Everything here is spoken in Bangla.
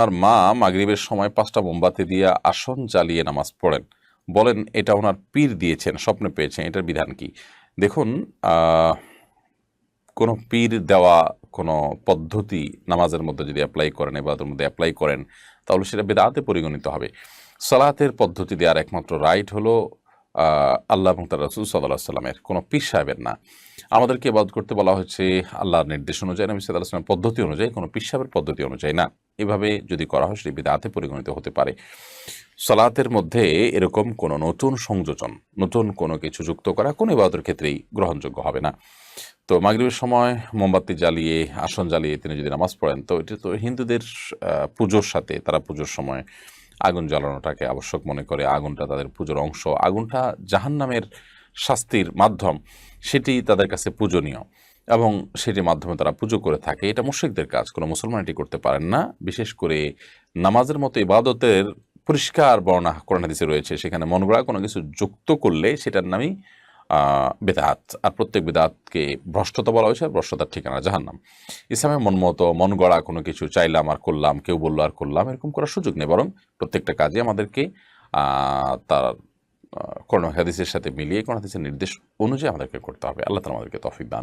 আর মা মাগরিবের সময় ৫টা মোমবাতি দিয়ে আসন জ্বালিয়ে নামাজ পড়েন, বলেন এটা ওনার পীর দিয়েছেন, স্বপ্নে পেয়েছেন, এটার বিধান কি? দেখুন, কোনো পীর দেওয়া কোনো পদ্ধতি নামাজের মধ্যে যদি অ্যাপ্লাই করেন, ইবাদতের মধ্যে অ্যাপ্লাই করেন, তাহলে সেটা বেদাতে পরিগণিত হবে। সালাতের পদ্ধতি দেওয়ার একমাত্র রাইট হলো আল্লাহ এবং তার রাসূল সাল্লাল্লাহু আলাইহি সাল্লামের, কোনো পীর সাহেবের না। আমাদেরকে ইবাদত করতে বলা হচ্ছে আল্লাহর নির্দেশ অনুযায়ী, নবী সাল্লাল্লাহু আলাইহি সাল্লামের পদ্ধতি অনুযায়ী, কোনো পীর সাহেবের পদ্ধতি অনুযায়ী না। এভাবে যদি করা হয় সেটি বিদআতে পরিগণিত হতে পারে। সালাতের মধ্যে এরকম কোনো নতুন সংযোজন, নতুন কোনো কিছু যুক্ত করা কোনো ইবাদতের ক্ষেত্রেই গ্রহণযোগ্য হবে না। তো মাগরিবের সময় মোমবাতি জ্বালিয়ে, আসন জ্বালিয়ে তিনি যদি নামাজ পড়েন, তো এটা তো হিন্দুদের পুজোর সাথে, তারা পুজোর সময় আগুন জ্বালানোটাকে আবশ্যক মনে করে, আগুনটা তাদের পুজোর অংশ, আগুনটা জাহান্নামের শাস্তির মাধ্যম, সেটি তাদের কাছে পূজনীয় এবং সেটির মাধ্যমে তারা পুজো করে থাকে। এটা মুশরিকদের কাজ, কোনো মুসলমান এটি করতে পারেন না। বিশেষ করে নামাজের মতো ইবাদতের পরিষ্কার বর্ণনা কোরআন হাদিসে রয়েছে, সেখানে মন গড়া কোনো কিছু যুক্ত করলে সেটার নামই বেদাত। আর প্রত্যেক বেদাতকে ভ্রষ্টতা বলা হয়েছে, আর ভ্রষ্টতার ঠিকানা জাহান্নাম। ইসলামে মন মতো, মন গড়া কোনো কিছু চাইলাম আর করলাম, কেউ বললো আর করলাম, এরকম করার সুযোগ নেই। বরং প্রত্যেকটা কাজে আমাদেরকে তার কোরআন হাদিসের সাথে মিলিয়ে, কোরআন হাদিসের নির্দেশ অনুযায়ী আমাদেরকে করতে হবে। আল্লাহ তাআলা আমাদেরকে তৌফিক দান